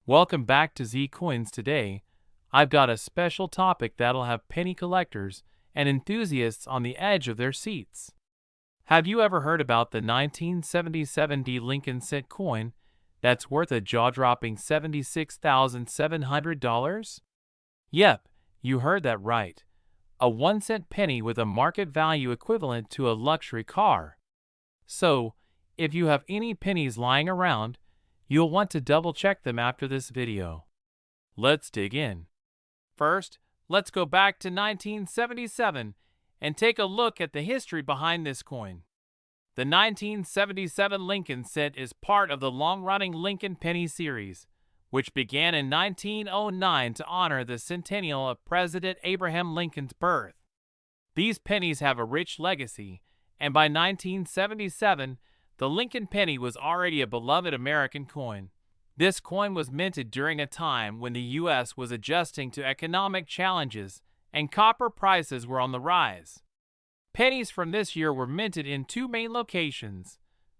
Welcome back to Z Coins. Today, I've got a special topic that'll have penny collectors and enthusiasts on the edge of their seats. Have you ever heard about the 1977 D Lincoln cent coin that's worth a jaw-dropping $76,700? Yep, you heard that right. A 1-cent penny with a market value equivalent to a luxury car. So, if you have any pennies lying around, you'll want to double-check them after this video. Let's dig in. First, let's go back to 1977 and take a look at the history behind this coin. The 1977 Lincoln cent is part of the long-running Lincoln penny series, which began in 1909 to honor the centennial of President Abraham Lincoln's birth. These pennies have a rich legacy, and by 1977, the Lincoln penny was already a beloved American coin. This coin was minted during a time when the U.S. was adjusting to economic challenges and copper prices were on the rise. Pennies from this year were minted in two main locations,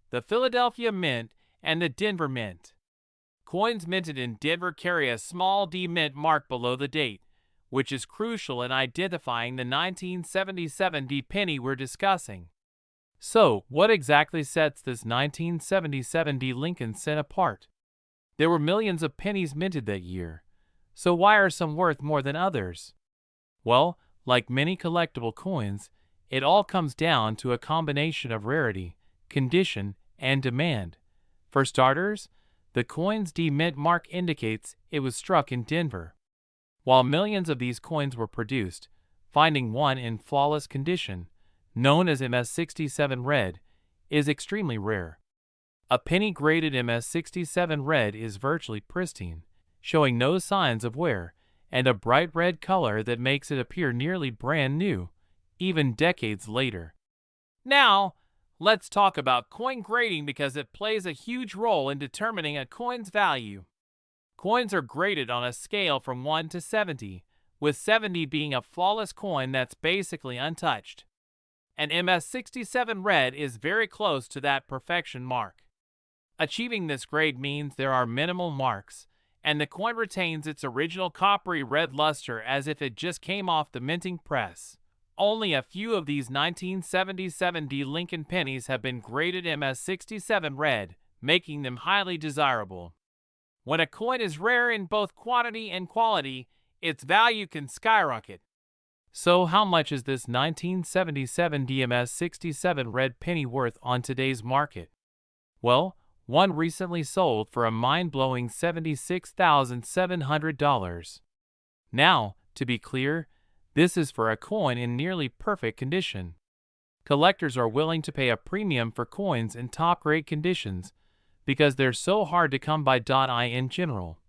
the Philadelphia Mint and the Denver Mint. Coins minted in Denver carry a small D mint mark below the date, which is crucial in identifying the 1977 D penny we're discussing. So, what exactly sets this 1977 D Lincoln cent apart? There were millions of pennies minted that year, so why are some worth more than others? Well, like many collectible coins, it all comes down to a combination of rarity, condition, and demand. For starters, the coin's D mint mark indicates it was struck in Denver. While millions of these coins were produced, finding one in flawless condition, known as MS67 red, is extremely rare. A penny-graded MS67 red is virtually pristine, showing no signs of wear, and a bright red color that makes it appear nearly brand new, even decades later. Now, let's talk about coin grading because it plays a huge role in determining a coin's value. Coins are graded on a scale from 1 to 70, with 70 being a flawless coin that's basically untouched. An MS67 red is very close to that perfection mark. Achieving this grade means there are minimal marks, and the coin retains its original coppery red luster as if it just came off the minting press. Only a few of these 1977 D Lincoln pennies have been graded MS67 red, making them highly desirable. When a coin is rare in both quantity and quality, its value can skyrocket. So how much is this 1977 MS67 red penny worth on today's market? Well, one recently sold for a mind-blowing $76,700. Now, to be clear, this is for a coin in nearly perfect condition. Collectors are willing to pay a premium for coins in top-grade conditions because they're so hard to come by. In general,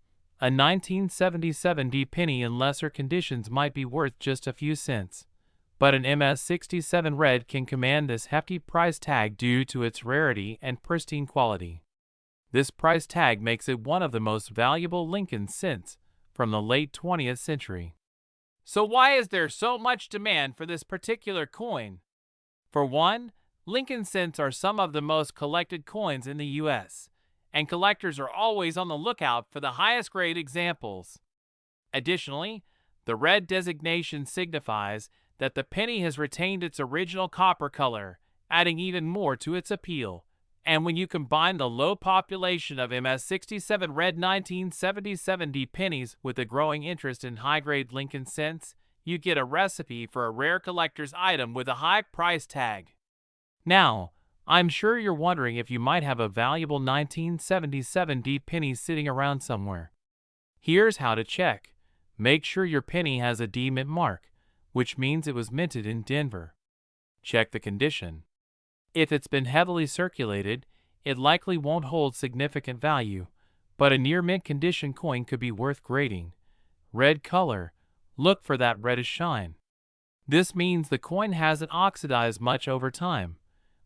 a 1977 D penny in lesser conditions might be worth just a few cents, but an MS67 red can command this hefty price tag due to its rarity and pristine quality. This price tag makes it one of the most valuable Lincoln cents from the late 20th century. So why is there so much demand for this particular coin? For one, Lincoln cents are some of the most collected coins in the U.S., and collectors are always on the lookout for the highest grade examples. Additionally, the red designation signifies that the penny has retained its original copper color, adding even more to its appeal. And when you combine the low population of MS67 red 1977 D pennies with the growing interest in high-grade Lincoln cents, you get a recipe for a rare collector's item with a high price tag. Now, I'm sure you're wondering if you might have a valuable 1977 D penny sitting around somewhere. Here's how to check. Make sure your penny has a D mint mark, which means it was minted in Denver. Check the condition. If it's been heavily circulated, it likely won't hold significant value, but a near-mint condition coin could be worth grading. Red color. Look for that reddish shine. This means the coin hasn't oxidized much over time,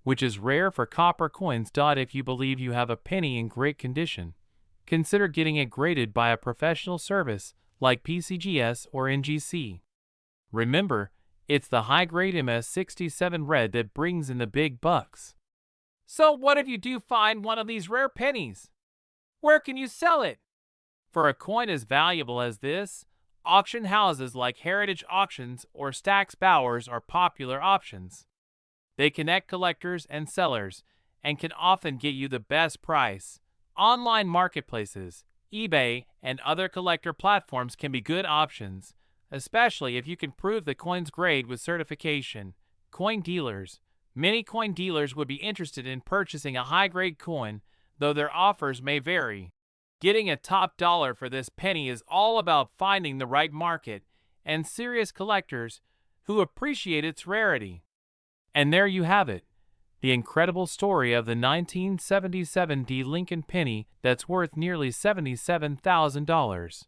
which is rare for copper coins. If you believe you have a penny in great condition, consider getting it graded by a professional service like PCGS or NGC. Remember, it's the high-grade MS67 red that brings in the big bucks. So what if you do find one of these rare pennies? Where can you sell it? For a coin as valuable as this, auction houses like Heritage Auctions or Stack's Bowers are popular options. They connect collectors and sellers and can often get you the best price. Online marketplaces, eBay, and other collector platforms can be good options, especially if you can prove the coin's grade with certification. Coin dealers. Many coin dealers would be interested in purchasing a high-grade coin, though their offers may vary. Getting a top dollar for this penny is all about finding the right market and serious collectors who appreciate its rarity. And there you have it, the incredible story of the 1977 D. Lincoln penny that's worth nearly $77,000.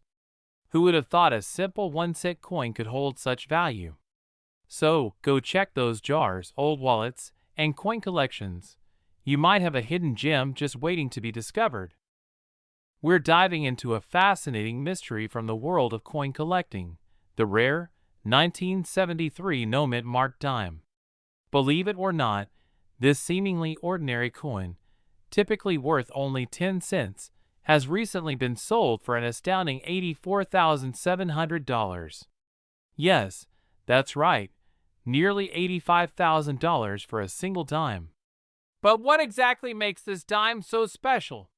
Who would have thought a simple 1-cent coin could hold such value? So, go check those jars, old wallets, and coin collections. You might have a hidden gem just waiting to be discovered. We're diving into a fascinating mystery from the world of coin collecting, the rare 1973 no-mint marked dime. Believe it or not, this seemingly ordinary coin, typically worth only 10 cents, has recently been sold for an astounding $84,700. Yes, that's right, nearly $85,000 for a single dime. But what exactly makes this dime so special?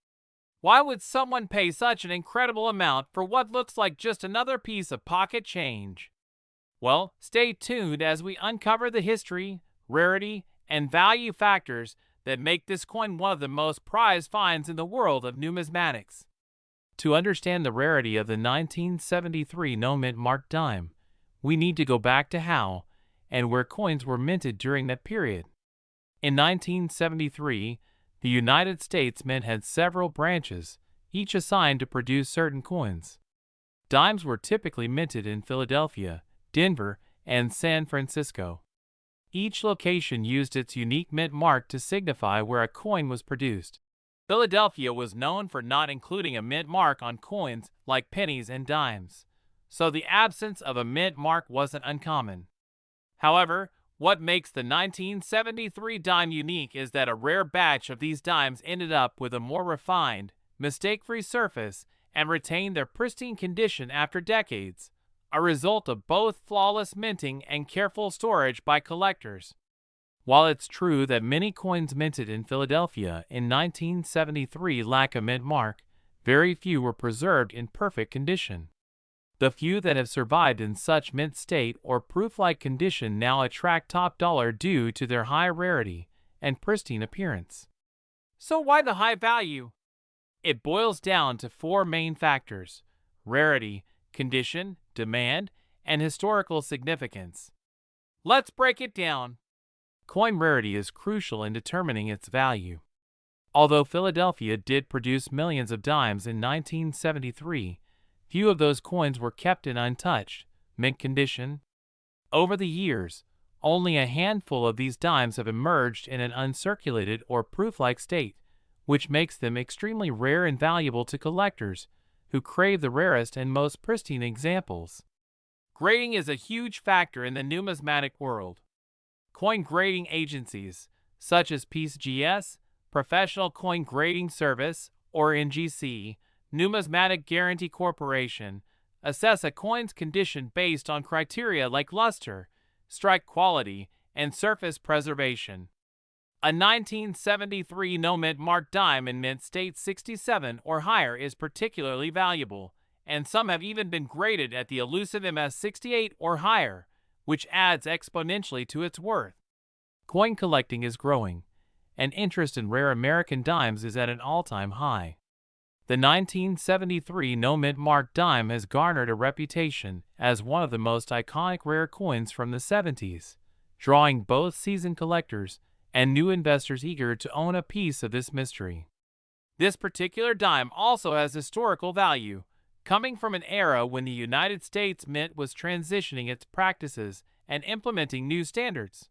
Why would someone pay such an incredible amount for what looks like just another piece of pocket change? Well, stay tuned as we uncover the history, rarity, and value factors that make this coin one of the most prized finds in the world of numismatics. To understand the rarity of the 1973 no-mint marked dime, we need to go back to how and where coins were minted during that period. In 1973, the United States Mint had several branches, each assigned to produce certain coins. Dimes were typically minted in Philadelphia, Denver, and San Francisco. Each location used its unique mint mark to signify where a coin was produced. Philadelphia was known for not including a mint mark on coins like pennies and dimes, so the absence of a mint mark wasn't uncommon. However, what makes the 1973 dime unique is that a rare batch of these dimes ended up with a more refined, mistake-free surface and retained their pristine condition after decades, a result of both flawless minting and careful storage by collectors. While it's true that many coins minted in Philadelphia in 1973 lack a mint mark, very few were preserved in perfect condition. The few that have survived in such mint state or proof-like condition now attract top dollar due to their high rarity and pristine appearance. So why the high value? It boils down to four main factors: rarity, condition, demand, and historical significance. Let's break it down. Coin rarity is crucial in determining its value. Although Philadelphia did produce millions of dimes in 1973, few of those coins were kept in untouched, mint condition. Over the years, only a handful of these dimes have emerged in an uncirculated or proof-like state, which makes them extremely rare and valuable to collectors who crave the rarest and most pristine examples. Grading is a huge factor in the numismatic world. Coin grading agencies, such as PCGS, Professional Coin Grading Service, or NGC, Numismatic Guarantee Corporation, assess a coin's condition based on criteria like luster, strike quality, and surface preservation. A 1973 no-mint marked dime in mint state 67 or higher is particularly valuable, and some have even been graded at the elusive MS 68 or higher, which adds exponentially to its worth. Coin collecting is growing, and interest in rare American dimes is at an all-time high. The 1973 no-mint marked dime has garnered a reputation as one of the most iconic rare coins from the 70s, drawing both seasoned collectors and new investors eager to own a piece of this mystery. This particular dime also has historical value, coming from an era when the United States Mint was transitioning its practices and implementing new standards.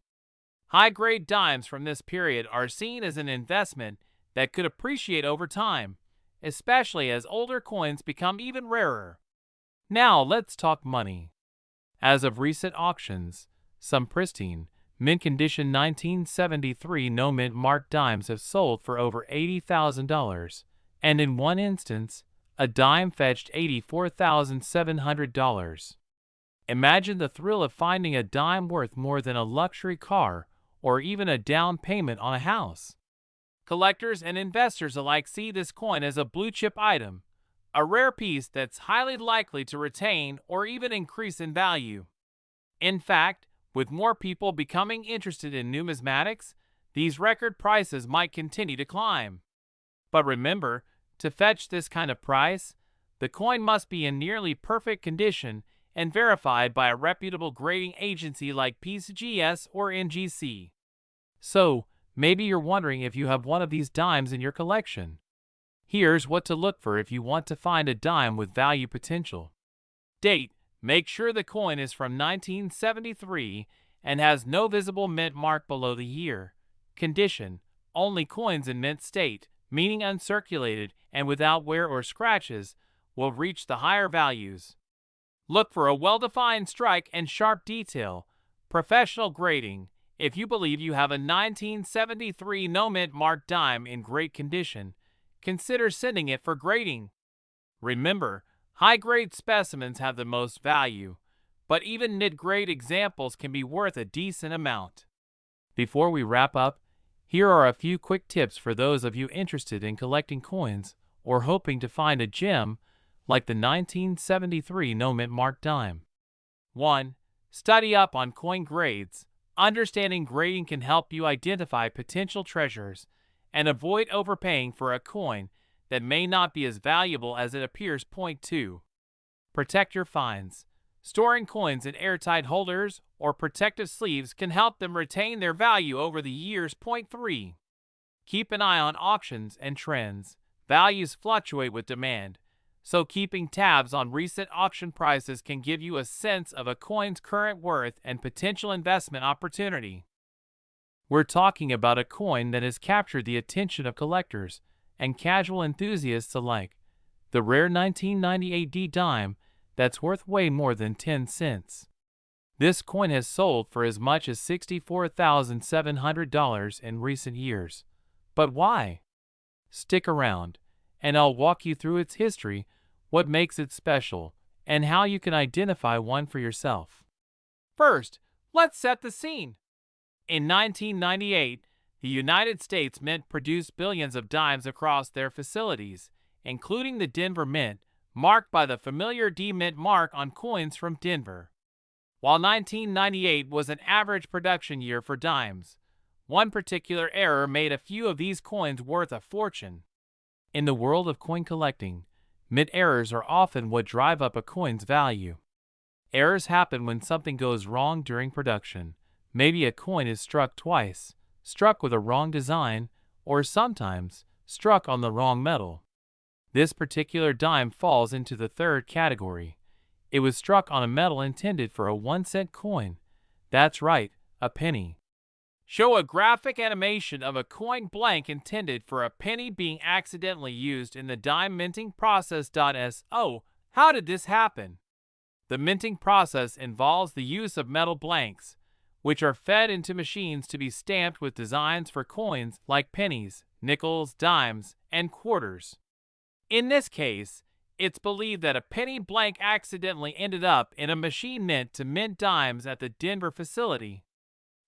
High-grade dimes from this period are seen as an investment that could appreciate over time, especially as older coins become even rarer. Now let's talk money. As of recent auctions, some pristine, mint-condition 1973 no-mint marked dimes have sold for over $80,000, and in one instance, A dime fetched $84,700. Imagine the thrill of finding a dime worth more than a luxury car or even a down payment on a house. Collectors and investors alike see this coin as a blue-chip item, a rare piece that's highly likely to retain or even increase in value. In fact, with more people becoming interested in numismatics, these record prices might continue to climb. But remember, to fetch this kind of price, the coin must be in nearly perfect condition and verified by a reputable grading agency like PCGS or NGC. So, maybe you're wondering if you have one of these dimes in your collection. Here's what to look for if you want to find a dime with value potential. Date: make sure the coin is from 1973 and has no visible mint mark below the year. Condition: only coins in mint state, meaning uncirculated and without wear or scratches, will reach the higher values. Look for a well-defined strike and sharp detail. Professional grading: if you believe you have a 1973 no-mint marked dime in great condition, consider sending it for grading. Remember, high-grade specimens have the most value, but even mid-grade examples can be worth a decent amount. Before we wrap up, here are a few quick tips for those of you interested in collecting coins or hoping to find a gem like the 1973 no-mint marked dime. 1. Study up on coin grades. Understanding grading can help you identify potential treasures and avoid overpaying for a coin that may not be as valuable as it appears. 2. Protect your finds. Storing coins in airtight holders or protective sleeves can help them retain their value over the years. 3. Keep an eye on auctions and trends. Values fluctuate with demand, so keeping tabs on recent auction prices can give you a sense of a coin's current worth and potential investment opportunity. We're talking about a coin that has captured the attention of collectors and casual enthusiasts alike, the rare 1998 D dime that's worth way more than 10 cents. This coin has sold for as much as $64,700 in recent years. But why? Stick around, and I'll walk you through its history, what makes it special, and how you can identify one for yourself. First, let's set the scene. In 1998, the United States Mint produced billions of dimes across their facilities, including the Denver Mint, marked by the familiar D Mint mark on coins from Denver. While 1998 was an average production year for dimes, one particular error made a few of these coins worth a fortune. In the world of coin collecting, mint errors are often what drive up a coin's value. Errors happen when something goes wrong during production. Maybe a coin is struck twice, struck with a wrong design, or sometimes struck on the wrong metal. This particular dime falls into the third category. It was struck on a metal intended for a 1-cent coin. That's right, a penny. Show a graphic animation of a coin blank intended for a penny being accidentally used in the dime minting process. So, how did this happen? The minting process involves the use of metal blanks, which are fed into machines to be stamped with designs for coins like pennies, nickels, dimes, and quarters. In this case, it's believed that a penny blank accidentally ended up in a machine meant to mint dimes at the Denver facility.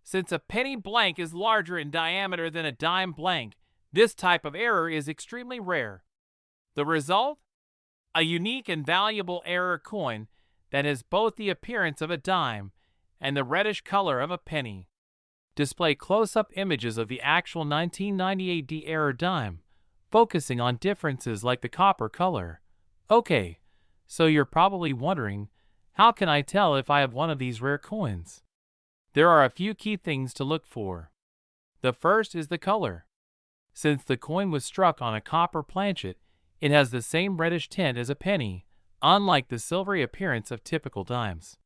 Since a penny blank is larger in diameter than a dime blank, this type of error is extremely rare. The result? A unique and valuable error coin that has both the appearance of a dime and the reddish color of a penny. Display close-up images of the actual 1998 D error dime, focusing on differences like the copper color. Okay, so you're probably wondering, how can I tell if I have one of these rare coins? There are a few key things to look for. The first is the color. Since the coin was struck on a copper planchet, it has the same reddish tint as a penny, unlike the silvery appearance of typical dimes.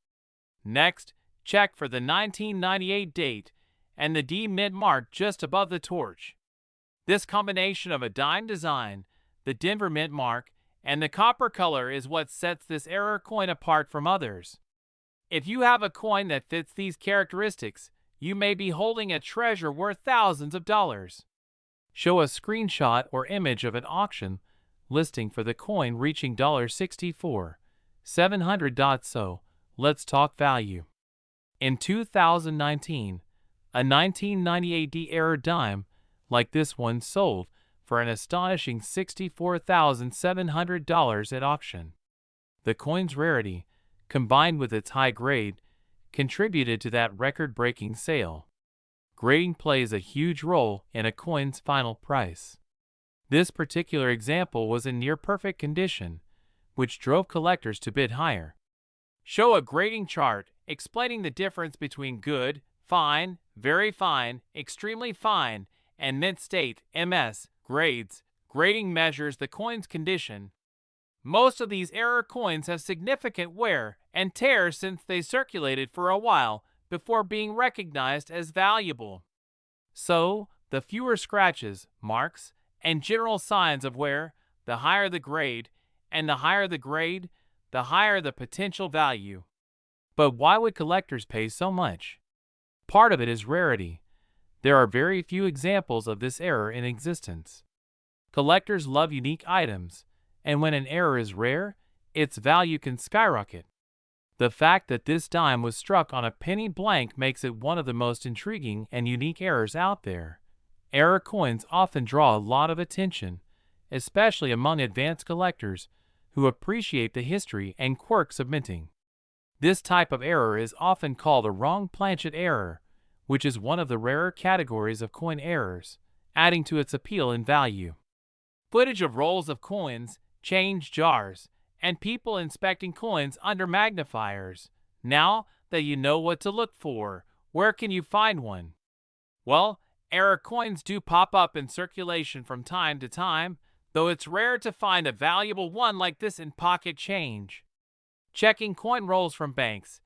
Next, check for the 1998 date and the D Mint mark just above the torch. This combination of a dime design, the Denver Mint mark, and the copper color is what sets this error coin apart from others. If you have a coin that fits these characteristics, you may be holding a treasure worth thousands of dollars. Show a screenshot or image of an auction, listing for the coin reaching $64,700. So, let's talk value. In 2019, a 1998 D-era dime like this one sold for an astonishing $64,700 at auction. The coin's rarity, combined with its high grade, contributed to that record-breaking sale. Grading plays a huge role in a coin's final price. This particular example was in near-perfect condition, which drove collectors to bid higher. Show a grading chart explaining the difference between good, fine, very fine, extremely fine, and mint state (MS) grades. Grading measures the coin's condition. Most of these era coins have significant wear and tear since they circulated for a while before being recognized as valuable. So, the fewer scratches, marks, and general signs of wear, the higher the grade, and the higher the grade, the higher the potential value. But why would collectors pay so much? Part of it is rarity. There are very few examples of this error in existence. Collectors love unique items, and when an error is rare, its value can skyrocket. The fact that this dime was struck on a penny blank makes it one of the most intriguing and unique errors out there. Error coins often draw a lot of attention, especially among advanced collectors who appreciate the history and quirks of minting. This type of error is often called a wrong planchet error, which is one of the rarer categories of coin errors, adding to its appeal and value. Footage of rolls of coins, change jars, and people inspecting coins under magnifiers. Now that you know what to look for, where can you find one? Well, error coins do pop up in circulation from time to time, though it's rare to find a valuable one like this in pocket change. Checking coin rolls from banks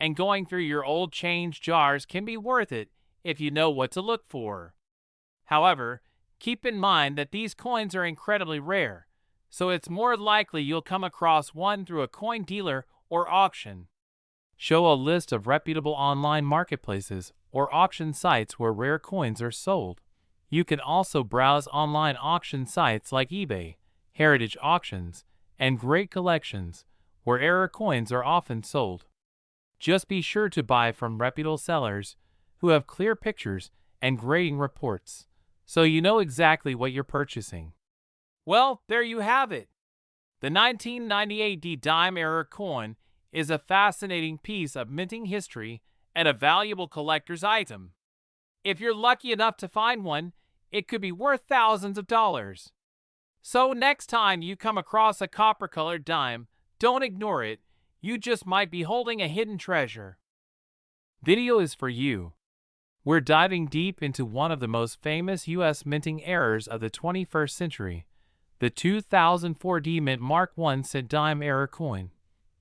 and going through your old change jars can be worth it if you know what to look for. However, keep in mind that these coins are incredibly rare, so it's more likely you'll come across one through a coin dealer or auction. Show a list of reputable online marketplaces or auction sites where rare coins are sold. You can also browse online auction sites like eBay, Heritage Auctions, and Great Collections, where error coins are often sold. Just be sure to buy from reputable sellers who have clear pictures and grading reports, so you know exactly what you're purchasing. Well, there you have it. The 1998 D-Dime error coin is a fascinating piece of minting history and a valuable collector's item. If you're lucky enough to find one, it could be worth thousands of dollars. So next time you come across a copper-colored dime, don't ignore it. You just might be holding a hidden treasure. Video is for you. We're diving deep into one of the most famous U.S. minting errors of the 21st century, the 2004 D-Mint Mark I cent dime error coin.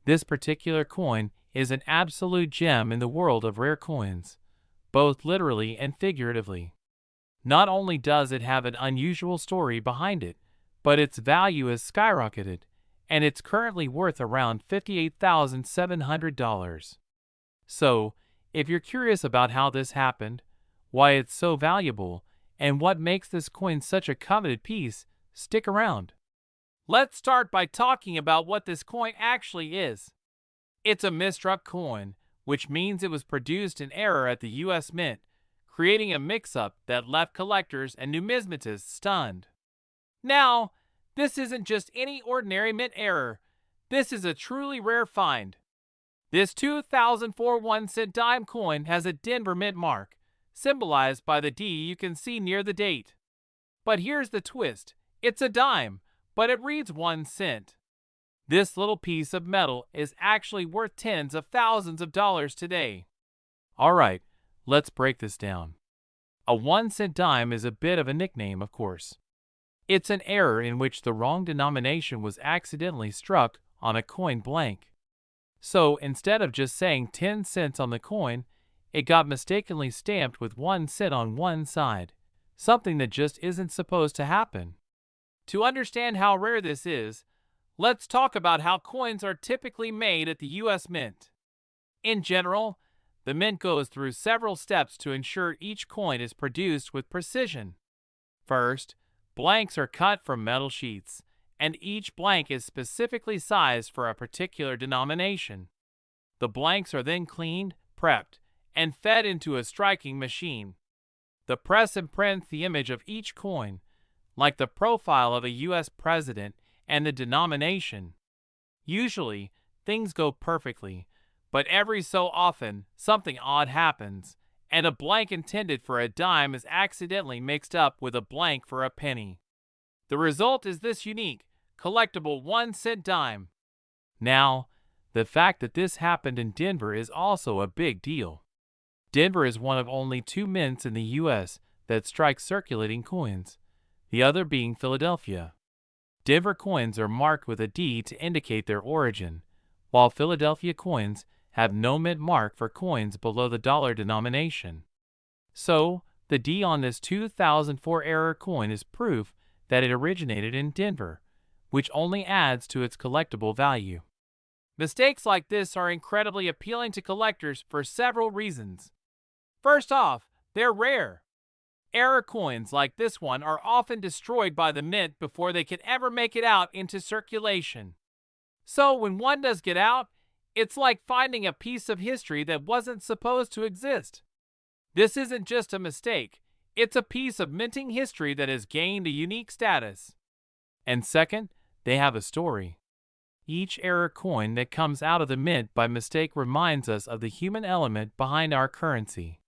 This particular coin is an absolute gem in the world of rare coins, both literally and figuratively. Not only does it have an unusual story behind it, but its value has skyrocketed, and it's currently worth around $58,700. So, if you're curious about how this happened, why it's so valuable, and what makes this coin such a coveted piece, stick around. Let's start by talking about what this coin actually is. It's a misstruck coin, which means it was produced in error at the U.S. Mint, creating a mix-up that left collectors and numismatists stunned. Now, this isn't just any ordinary mint error. This is a truly rare find. This 2004 1-cent dime coin has a Denver Mint mark, symbolized by the D you can see near the date. But here's the twist. It's a dime, but it reads 1 cent. This little piece of metal is actually worth tens of thousands of dollars today. Alright, let's break this down. A 1-cent dime is a bit of a nickname, of course. It's an error in which the wrong denomination was accidentally struck on a coin blank. So instead of just saying 10 cents on the coin, it got mistakenly stamped with 1 cent on one side, something that just isn't supposed to happen. To understand how rare this is, let's talk about how coins are typically made at the U.S. Mint. In general, the Mint goes through several steps to ensure each coin is produced with precision. First, blanks are cut from metal sheets and each blank is specifically sized for a particular denomination. The blanks are then cleaned, prepped, and fed into a striking machine. The press imprints the image of each coin, like the profile of a U.S. president and the denomination. Usually, things go perfectly, but every so often, something odd happens, and a blank intended for a dime is accidentally mixed up with a blank for a penny. The result is this unique, collectible 1-cent dime. Now, the fact that this happened in Denver is also a big deal. Denver is one of only 2 mints in the U.S. that strike circulating coins, the other being Philadelphia. Denver coins are marked with a D to indicate their origin, while Philadelphia coins have no mint mark for coins below the dollar denomination. So, the D on this 2004 era coin is proof that it originated in Denver, which only adds to its collectible value. Mistakes like this are incredibly appealing to collectors for several reasons. First off, they're rare. Error coins like this one are often destroyed by the mint before they can ever make it out into circulation. So when one does get out, it's like finding a piece of history that wasn't supposed to exist. This isn't just a mistake, it's a piece of minting history that has gained a unique status. And second, they have a story. Each error coin that comes out of the mint by mistake reminds us of the human element behind our currency.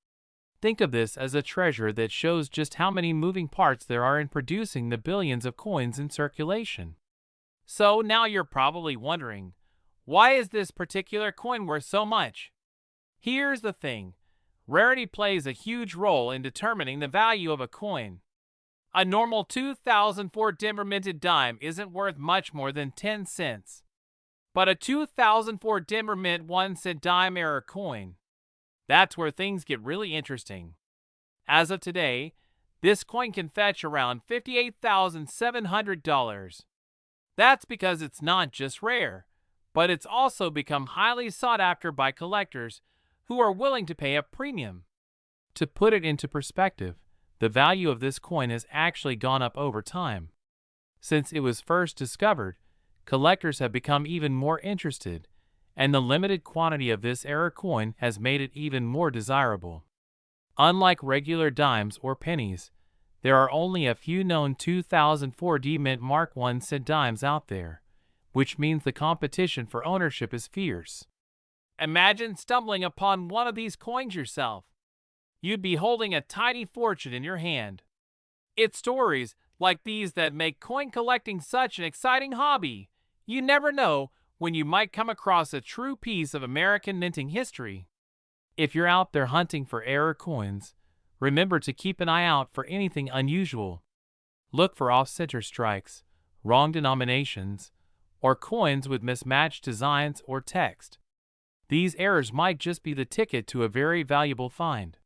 Think of this as a treasure that shows just how many moving parts there are in producing the billions of coins in circulation. So now you're probably wondering, why is this particular coin worth so much? Here's the thing. Rarity plays a huge role in determining the value of a coin. A normal 2004 Denver minted dime isn't worth much more than 10 cents. But a 2004 Denver mint 1-cent dime error coin, that's where things get really interesting. As of today, this coin can fetch around $58,700. That's because it's not just rare, but it's also become highly sought after by collectors who are willing to pay a premium. To put it into perspective, the value of this coin has actually gone up over time. Since it was first discovered, collectors have become even more interested, and the limited quantity of this error coin has made it even more desirable. Unlike regular dimes or pennies, there are only a few known 2004 D Mint Mark 1-cent dimes out there, which means the competition for ownership is fierce. Imagine stumbling upon one of these coins yourself. You'd be holding a tiny fortune in your hand. It's stories like these that make coin collecting such an exciting hobby. You never know when you might come across a true piece of American minting history. If you're out there hunting for error coins, remember to keep an eye out for anything unusual. Look for off-center strikes, wrong denominations, or coins with mismatched designs or text. These errors might just be the ticket to a very valuable find.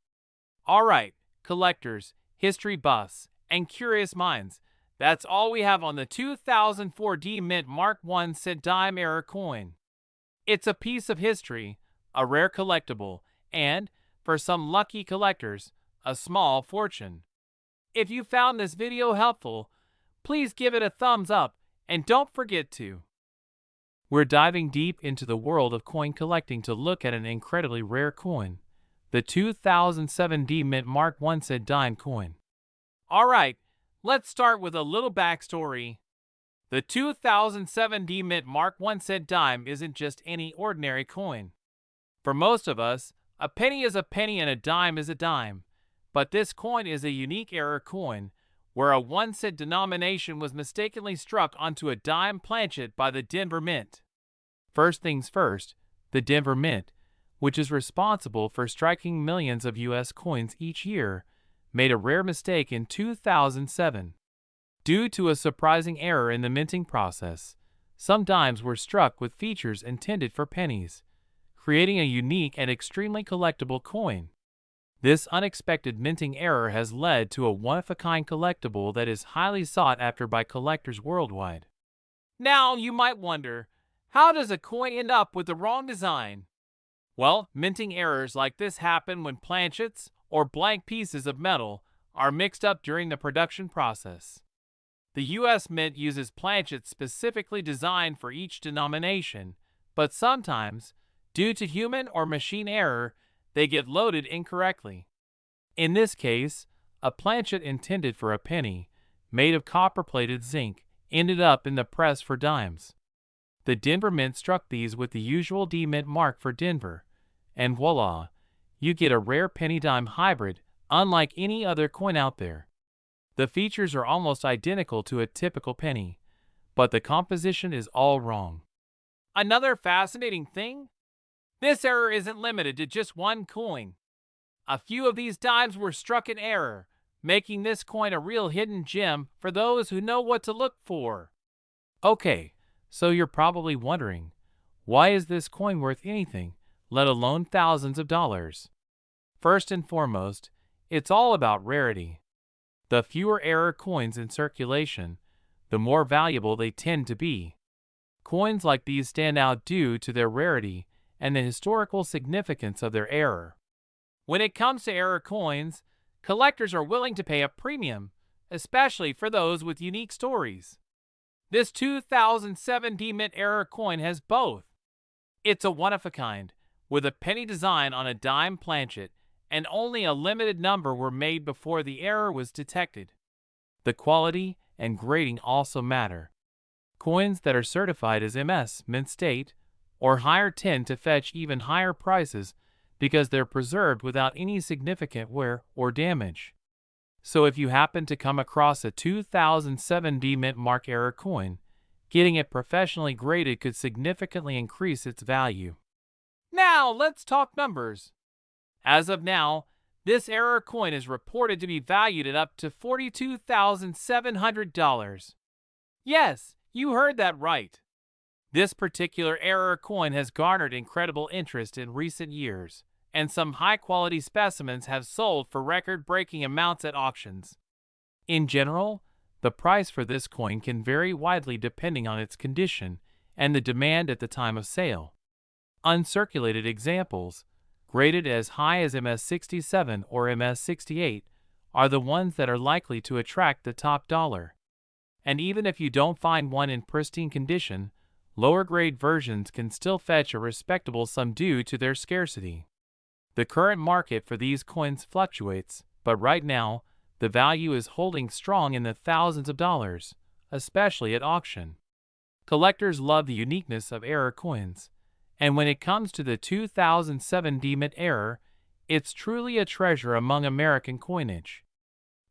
Alright, collectors, history buffs, and curious minds, that's all we have on the 2004 D Mint Mark 1-cent dime error coin. It's a piece of history, a rare collectible, and, for some lucky collectors, a small fortune. If you found this video helpful, please give it a thumbs up and don't forget to. We're diving deep into the world of coin collecting to look at an incredibly rare coin, the 2007 D Mint Mark 1-cent dime coin. Alright, let's start with a little backstory. The 2007 D Mint Mark 1-cent dime isn't just any ordinary coin. For most of us, a penny is a penny and a dime is a dime. But this coin is a unique error coin, where a 1-cent denomination was mistakenly struck onto a dime planchet by the Denver Mint. First things first, the Denver Mint, which is responsible for striking millions of U.S. coins each year, made a rare mistake in 2007. Due to a surprising error in the minting process, some dimes were struck with features intended for pennies, creating a unique and extremely collectible coin. This unexpected minting error has led to a one-of-a-kind collectible that is highly sought after by collectors worldwide. Now you might wonder, how does a coin end up with the wrong design? Well, minting errors like this happen when planchets or blank pieces of metal are mixed up during the production process. The U.S. Mint uses planchets specifically designed for each denomination, but sometimes, due to human or machine error, they get loaded incorrectly. In this case, a planchet intended for a penny, made of copper-plated zinc, ended up in the press for dimes. The Denver Mint struck these with the usual D Mint mark for Denver, and voila, you get a rare penny-dime hybrid unlike any other coin out there. The features are almost identical to a typical penny, but the composition is all wrong. Another fascinating thing? This error isn't limited to just one coin. A few of these dimes were struck in error, making this coin a real hidden gem for those who know what to look for. Okay, so you're probably wondering, why is this coin worth anything, let alone thousands of dollars? First and foremost, it's all about rarity. The fewer error coins in circulation, the more valuable they tend to be. Coins like these stand out due to their rarity and the historical significance of their error. When it comes to error coins, collectors are willing to pay a premium, especially for those with unique stories. This 2007 D-Mint error coin has both. It's a one-of-a-kind, with a penny design on a dime planchet, and only a limited number were made before the error was detected. The quality and grading also matter. Coins that are certified as MS Mint State or higher tend to fetch even higher prices because they're preserved without any significant wear or damage. So if you happen to come across a 2007 D-Mint mark error coin, getting it professionally graded could significantly increase its value. Now let's talk numbers. As of now, this error coin is reported to be valued at up to $42,700. Yes, you heard that right. This particular error coin has garnered incredible interest in recent years, and some high-quality specimens have sold for record-breaking amounts at auctions. In general, the price for this coin can vary widely depending on its condition and the demand at the time of sale. Uncirculated examples, graded as high as MS-67 or MS-68, are the ones that are likely to attract the top dollar. And even if you don't find one in pristine condition, lower-grade versions can still fetch a respectable sum due to their scarcity. The current market for these coins fluctuates, but right now, the value is holding strong in the thousands of dollars, especially at auction. Collectors love the uniqueness of error coins, and when it comes to the 2007 D-Mint error, it's truly a treasure among American coinage.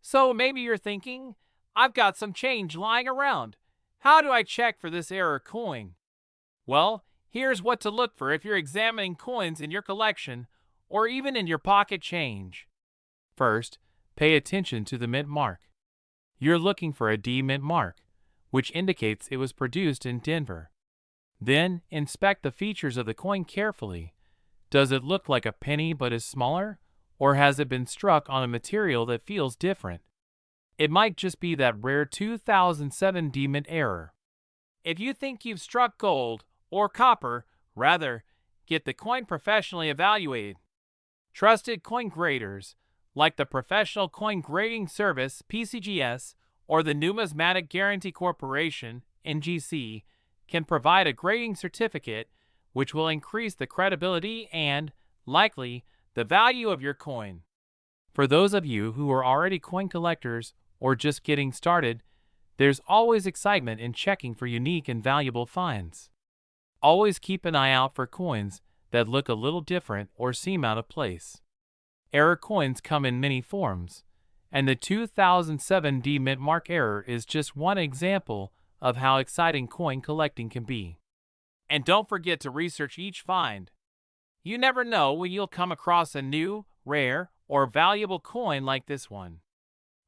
So maybe you're thinking, I've got some change lying around. How do I check for this error coin? Well, here's what to look for if you're examining coins in your collection or even in your pocket change. First, pay attention to the mint mark. You're looking for a D-Mint mark, which indicates it was produced in Denver. Then, inspect the features of the coin carefully. Does it look like a penny but is smaller, or has it been struck on a material that feels different? It might just be that rare 2007 D-Mint error. If you think you've struck gold, or copper, rather, get the coin professionally evaluated. Trusted coin graders, like the Professional Coin Grading Service (PCGS) or the Numismatic Guarantee Corporation (NGC), can provide a grading certificate which will increase the credibility and, likely, the value of your coin. For those of you who are already coin collectors or just getting started, there's always excitement in checking for unique and valuable finds. Always keep an eye out for coins that look a little different or seem out of place. Error coins come in many forms, and the 2007 D-Mint mark error is just one example of how exciting coin collecting can be. And don't forget to research each find. You never know when you'll come across a new, rare, or valuable coin like this one.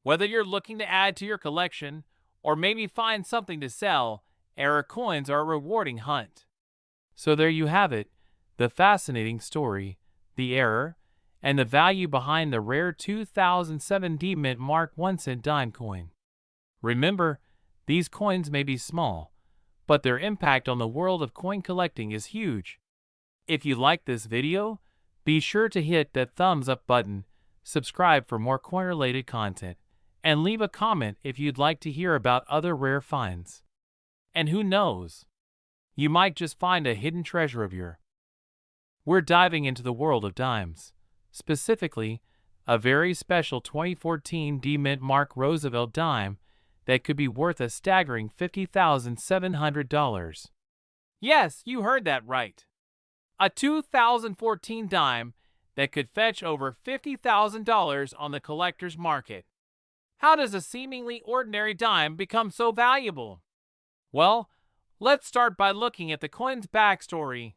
Whether you're looking to add to your collection or maybe find something to sell, error coins are a rewarding hunt. So there you have it, the fascinating story, the error, and the value behind the rare 2007 D-Mint mark 1-cent dime coin. Remember, these coins may be small, but their impact on the world of coin collecting is huge. If you like this video, be sure to hit that thumbs up button, subscribe for more coin-related content, and leave a comment if you'd like to hear about other rare finds. And who knows? You might just find a hidden treasure of yours. We're diving into the world of dimes, specifically a very special 2014 D-Mint Mark Roosevelt dime that could be worth a staggering $50,700. Yes, you heard that right. A 2014 dime that could fetch over $50,000 on the collector's market. How does a seemingly ordinary dime become so valuable? Well, let's start by looking at the coin's backstory.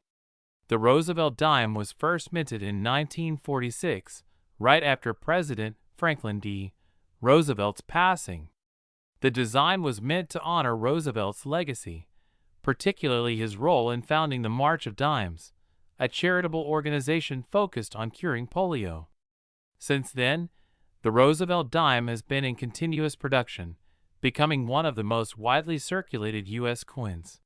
The Roosevelt dime was first minted in 1946, right after President Franklin D. Roosevelt's passing. The design was meant to honor Roosevelt's legacy, particularly his role in founding the March of Dimes, a charitable organization focused on curing polio. Since then, the Roosevelt dime has been in continuous production, becoming one of the most widely circulated U.S. coins.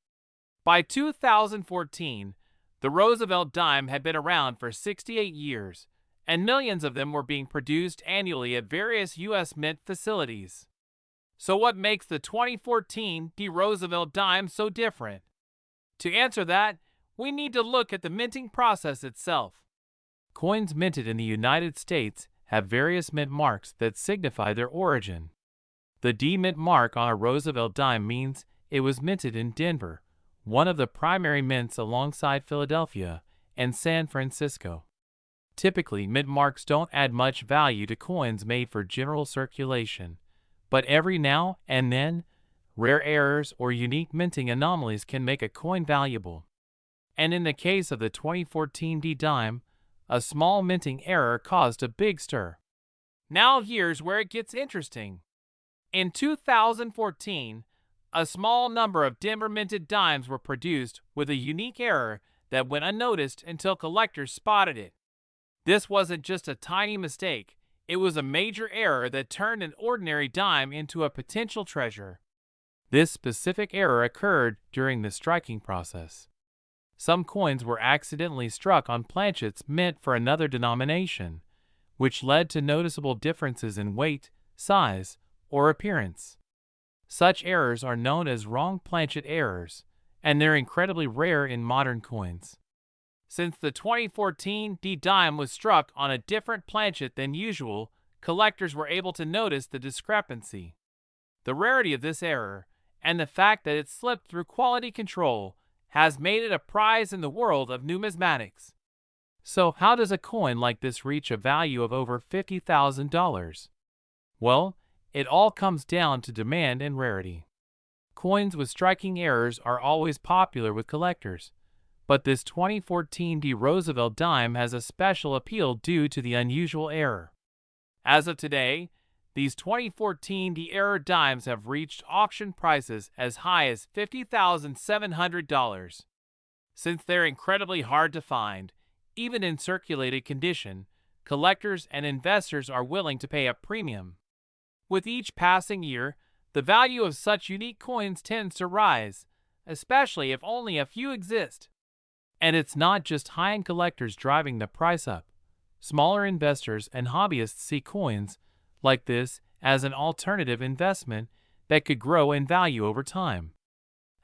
By 2014, the Roosevelt dime had been around for 68 years, and millions of them were being produced annually at various U.S. mint facilities. So what makes the 2014 D. Roosevelt dime so different? To answer that, we need to look at the minting process itself. Coins minted in the United States have various mint marks that signify their origin. The D mint mark on a Roosevelt dime means it was minted in Denver, one of the primary mints alongside Philadelphia and San Francisco. Typically, mint marks don't add much value to coins made for general circulation, but every now and then, rare errors or unique minting anomalies can make a coin valuable. And in the case of the 2014 D dime, a small minting error caused a big stir. Now here's where it gets interesting. In 2014, a small number of Denver minted dimes were produced with a unique error that went unnoticed until collectors spotted it. This wasn't just a tiny mistake, it was a major error that turned an ordinary dime into a potential treasure. This specific error occurred during the striking process. Some coins were accidentally struck on planchets meant for another denomination, which led to noticeable differences in weight, size, or appearance. Such errors are known as wrong planchet errors, and they're incredibly rare in modern coins. Since the 2014 D dime was struck on a different planchet than usual, collectors were able to notice the discrepancy. The rarity of this error, and the fact that it slipped through quality control, has made it a prize in the world of numismatics. So how does a coin like this reach a value of over $50,000? Well, it all comes down to demand and rarity. Coins with striking errors are always popular with collectors, but this 2014 D Roosevelt dime has a special appeal due to the unusual error. As of today, these 2014 D error dimes have reached auction prices as high as $50,700. Since they're incredibly hard to find, even in circulated condition, collectors and investors are willing to pay a premium. With each passing year, the value of such unique coins tends to rise, especially if only a few exist. And it's not just high-end collectors driving the price up. Smaller investors and hobbyists see coins like this as an alternative investment that could grow in value over time.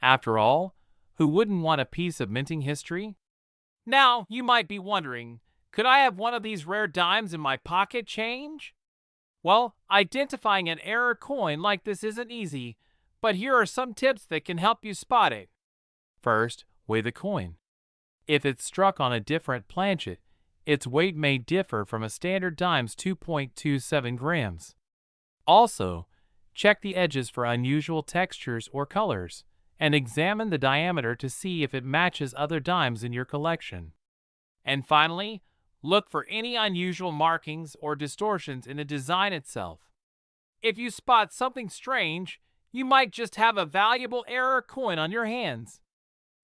After all, who wouldn't want a piece of minting history? Now, you might be wondering, could I have one of these rare dimes in my pocket change? Well, identifying an error coin like this isn't easy, but here are some tips that can help you spot it. First, weigh the coin. If it's struck on a different planchet, its weight may differ from a standard dime's 2.27 grams. Also, check the edges for unusual textures or colors, and examine the diameter to see if it matches other dimes in your collection. And finally, look for any unusual markings or distortions in the design itself. If you spot something strange, you might just have a valuable error coin on your hands.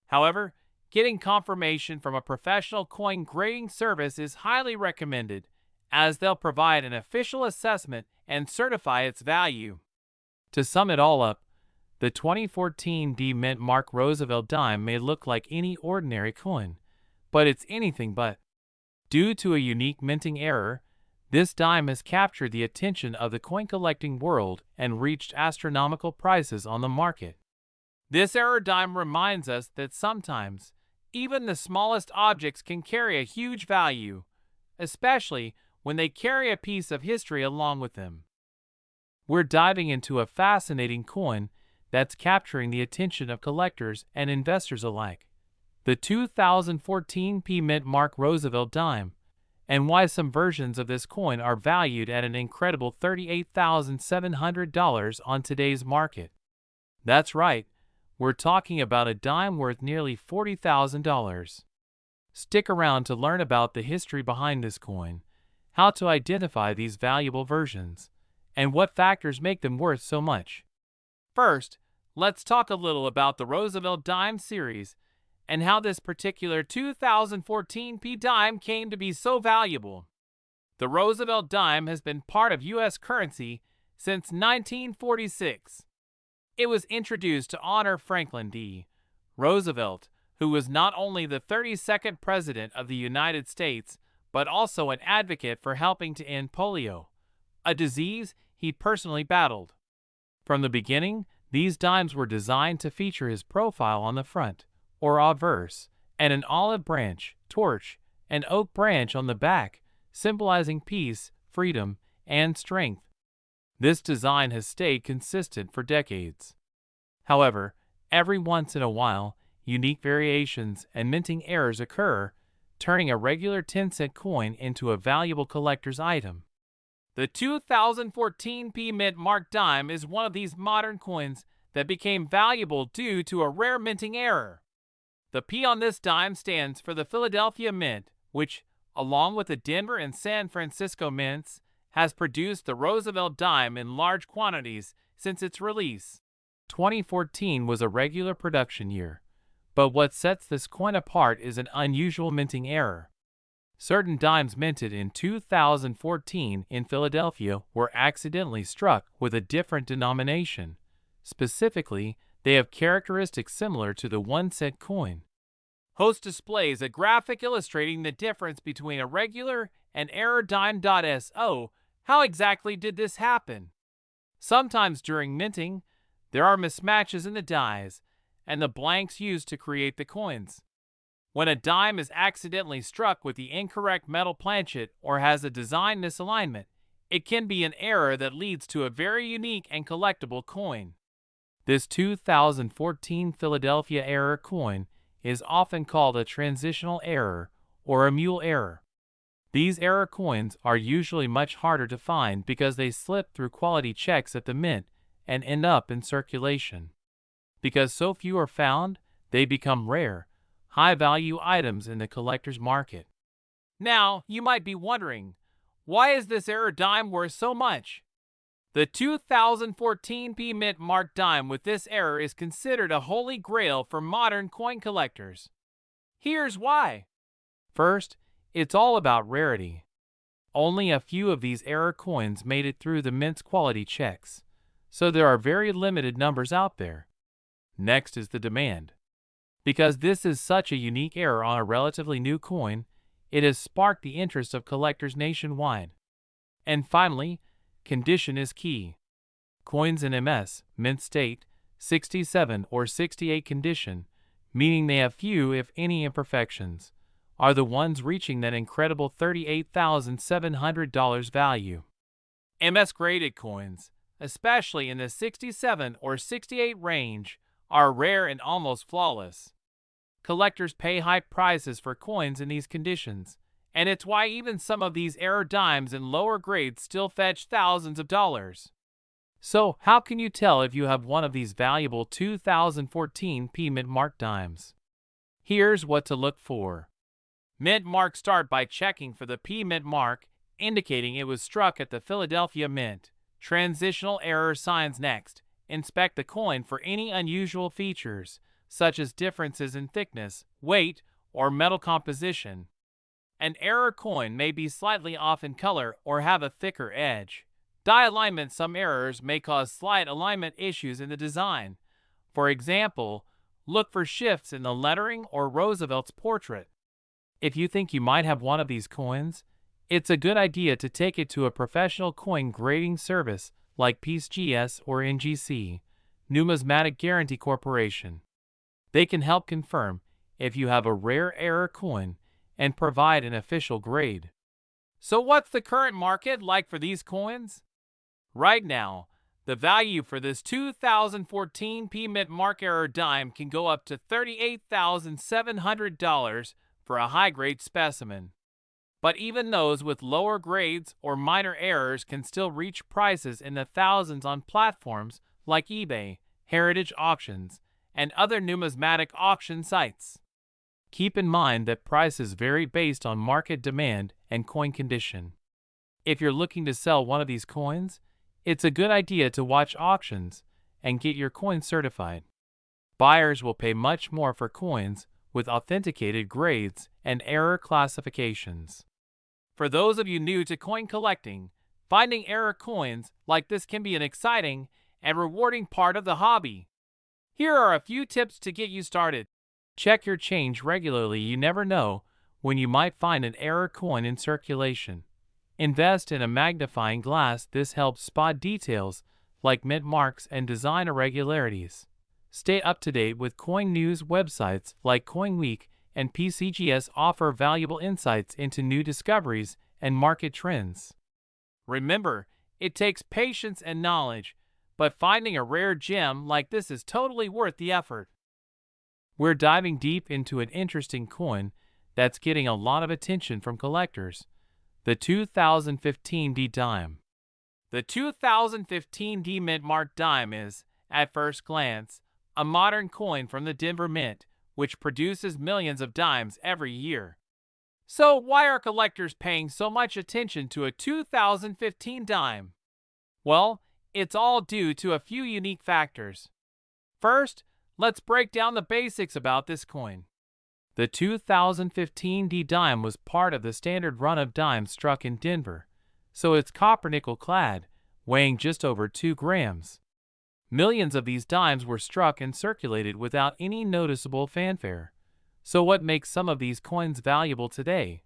However, getting confirmation from a professional coin grading service is highly recommended, as they'll provide an official assessment and certify its value. To sum it all up, the 2014 D Mint Mark Roosevelt dime may look like any ordinary coin, but it's anything but. Due to a unique minting error, This dime has captured the attention of the coin collecting world and reached astronomical prices on the market. This error dime reminds us that sometimes even the smallest objects can carry a huge value, especially when they carry a piece of history along with them. We're diving into a fascinating coin that's capturing the attention of collectors and investors alike: the 2014 P Mint Mark Roosevelt dime, and why some versions of this coin are valued at an incredible $38,700 on today's market. That's right, we're talking about a dime worth nearly $40,000. Stick around to learn about the history behind this coin, how to identify these valuable versions, and what factors make them worth so much. First, let's talk a little about the Roosevelt dime series and how this particular 2014 P dime came to be so valuable. The Roosevelt dime has been part of U.S. currency since 1946. It was introduced to honor Franklin D. Roosevelt, who was not only the 32nd President of the United States, but also an advocate for helping to end polio, a disease he personally battled. From the beginning, these dimes were designed to feature his profile on the front, or obverse, and an olive branch, torch, and oak branch on the back, symbolizing peace, freedom, and strength. This design has stayed consistent for decades. However, every once in a while, unique variations and minting errors occur, turning a regular 10-cent coin into a valuable collector's item. The 2014 P Mint Mark dime is one of these modern coins that became valuable due to a rare minting error. The P on this dime stands for the Philadelphia Mint, which, along with the Denver and San Francisco mints, has produced the Roosevelt dime in large quantities since its release. 2014 was a regular production year, but what sets this coin apart is an unusual minting error. Certain dimes minted in 2014 in Philadelphia were accidentally struck with a different denomination. Specifically, they have characteristics similar to the 1-cent coin. Host displays a graphic illustrating the difference between a regular and error dime. So, how exactly did this happen? Sometimes during minting, there are mismatches in the dies and the blanks used to create the coins. When a dime is accidentally struck with the incorrect metal planchet or has a design misalignment, it can be an error that leads to a very unique and collectible coin. This 2014 Philadelphia error coin is often called a transitional error or a mule error. These error coins are usually much harder to find because they slip through quality checks at the mint and end up in circulation. Because so few are found, they become rare, high-value items in the collector's market. Now, you might be wondering, why is this error dime worth so much? The 2014 P Mint Mark dime with this error is considered a holy grail for modern coin collectors. Here's why. First, it's all about rarity. Only a few of these error coins made it through the mint's quality checks, so there are very limited numbers out there. Next is the demand. Because this is such a unique error on a relatively new coin, it has sparked the interest of collectors nationwide. And finally, condition is key. Coins in MS, mint state, 67 or 68 condition, meaning they have few if any imperfections, are the ones reaching that incredible $38,700 value. MS graded coins, especially in the 67 or 68 range, are rare and almost flawless. Collectors pay high prices for coins in these conditions, and it's why even some of these error dimes in lower grades still fetch thousands of dollars. So, how can you tell if you have one of these valuable 2014 P Mint Mark dimes? Here's what to look for. Mint mark: start by checking for the P Mint mark, indicating it was struck at the Philadelphia Mint. Transitional error signs next. Inspect the coin for any unusual features, such as differences in thickness, weight, or metal composition. An error coin may be slightly off in color or have a thicker edge. Die alignment: some errors may cause slight alignment issues in the design. For example, look for shifts in the lettering or Roosevelt's portrait. If you think you might have one of these coins, it's a good idea to take it to a professional coin grading service like PCGS or NGC, Numismatic Guarantee Corporation. They can help confirm if you have a rare error coin and provide an official grade. So what's the current market like for these coins? Right now, the value for this 2014 Mint Mark Error dime can go up to $38,700 for a high-grade specimen. But even those with lower grades or minor errors can still reach prices in the thousands on platforms like eBay, Heritage Auctions, and other numismatic auction sites. Keep in mind that prices vary based on market demand and coin condition. If you're looking to sell one of these coins, it's a good idea to watch auctions and get your coin certified. Buyers will pay much more for coins with authenticated grades and error classifications. For those of you new to coin collecting, finding error coins like this can be an exciting and rewarding part of the hobby. Here are a few tips to get you started. Check your change regularly. You never know when you might find an error coin in circulation. Invest in a magnifying glass. This helps spot details like mint marks and design irregularities. Stay up to date with coin news. Websites like CoinWeek and PCGS offer valuable insights into new discoveries and market trends. Remember, it takes patience and knowledge, but finding a rare gem like this is totally worth the effort. We're diving deep into an interesting coin that's getting a lot of attention from collectors: the 2015 D dime. The 2015 D Mint Mark dime is, at first glance, a modern coin from the Denver Mint, which produces millions of dimes every year. So why are collectors paying so much attention to a 2015 dime? Well, it's all due to a few unique factors. First, let's break down the basics about this coin. The 2015 D dime was part of the standard run of dimes struck in Denver, so it's copper-nickel clad, weighing just over 2 grams. Millions of these dimes were struck and circulated without any noticeable fanfare. So what makes some of these coins valuable today?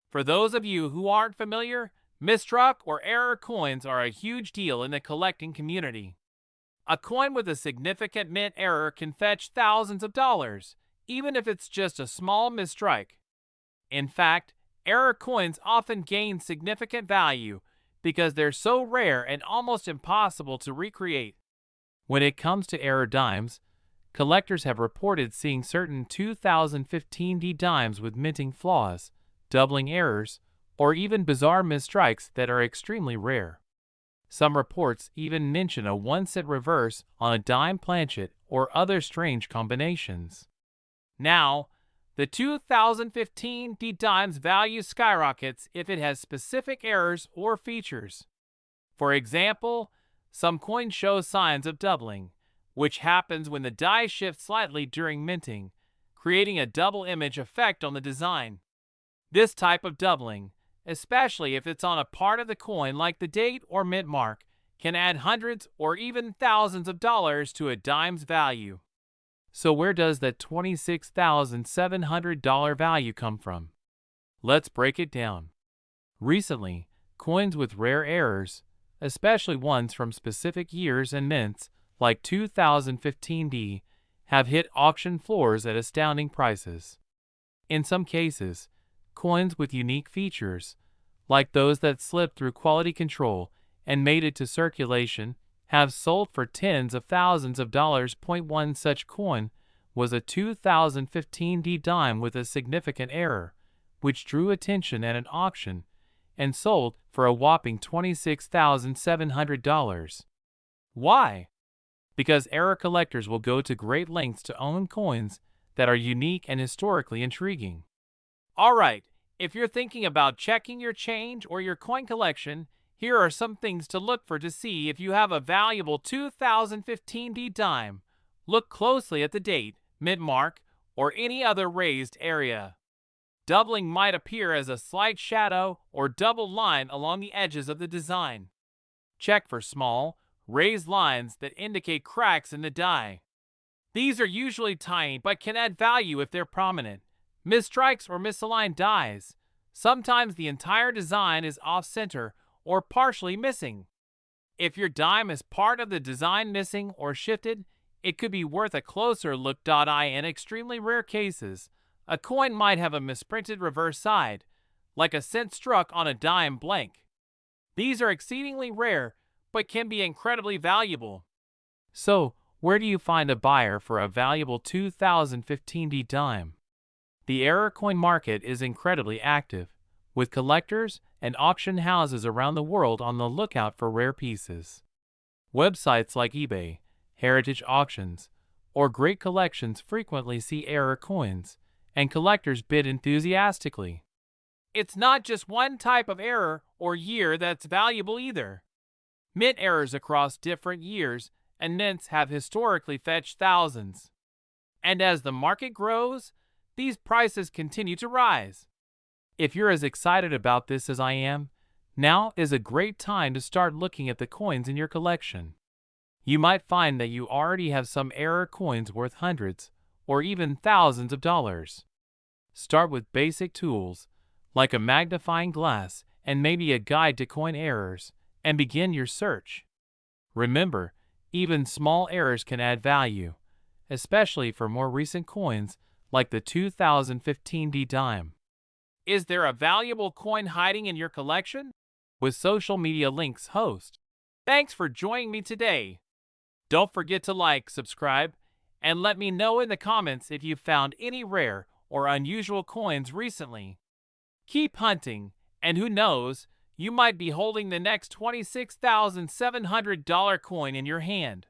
For those of you who aren't familiar, misstruck or error coins are a huge deal in the collecting community. A coin with a significant mint error can fetch thousands of dollars, even if it's just a small misstrike. In fact, error coins often gain significant value because they're so rare and almost impossible to recreate. When it comes to error dimes, collectors have reported seeing certain 2015 D dimes with minting flaws, doubling errors, or even bizarre misstrikes that are extremely rare. Some reports even mention a 1-cent reverse on a dime planchet or other strange combinations. Now, the 2015 D dime's value skyrockets if it has specific errors or features. For example, some coins show signs of doubling, which happens when the die shifts slightly during minting, creating a double image effect on the design. This type of doubling, especially if it's on a part of the coin like the date or mint mark, can add hundreds or even thousands of dollars to a dime's value. So where does that $26,700 value come from? Let's break it down. Recently, coins with rare errors, especially ones from specific years and mints, like 2015 D, have hit auction floors at astounding prices. In some cases, coins with unique features, like those that slipped through quality control and made it to circulation, have sold for tens of thousands of dollars. One such coin was a 2015 D dime with a significant error, which drew attention at an auction and sold for a whopping $26,700. Why? Because error collectors will go to great lengths to own coins that are unique and historically intriguing. Alright, if you're thinking about checking your change or your coin collection, here are some things to look for to see if you have a valuable 2015 D dime. Look closely at the date, mint mark, or any other raised area. Doubling might appear as a slight shadow or double line along the edges of the design. Check for small, raised lines that indicate cracks in the die. These are usually tiny but can add value if they're prominent. Misstrikes or misaligned dies, Sometimes the entire design is off-center or partially missing. If your dime is part of the design missing or shifted, it could be worth a closer look. In extremely rare cases, a coin might have a misprinted reverse side, like a cent struck on a dime blank. These are exceedingly rare, but can be incredibly valuable. So, where do you find a buyer for a valuable 2015 D dime? The error coin market is incredibly active, with collectors and auction houses around the world on the lookout for rare pieces. Websites like eBay, heritage auctions, or great collections frequently see error coins, and collectors bid enthusiastically. It's not just one type of error or year that's valuable either. Mint errors across different years and mints have historically fetched thousands. And as the market grows, these prices continue to rise. If you're as excited about this as I am, now is a great time to start looking at the coins in your collection. You might find that you already have some error coins worth hundreds or even thousands of dollars. Start with basic tools like a magnifying glass and maybe a guide to coin errors, and begin your search. Remember, even small errors can add value, especially for more recent coins like the 2015 D dime. Is there a valuable coin hiding in your collection? With Social Media Links host. Thanks for joining me today. Don't forget to like, subscribe, and let me know in the comments if you found any rare or unusual coins recently. Keep hunting, and who knows, you might be holding the next $26,700 coin in your hand.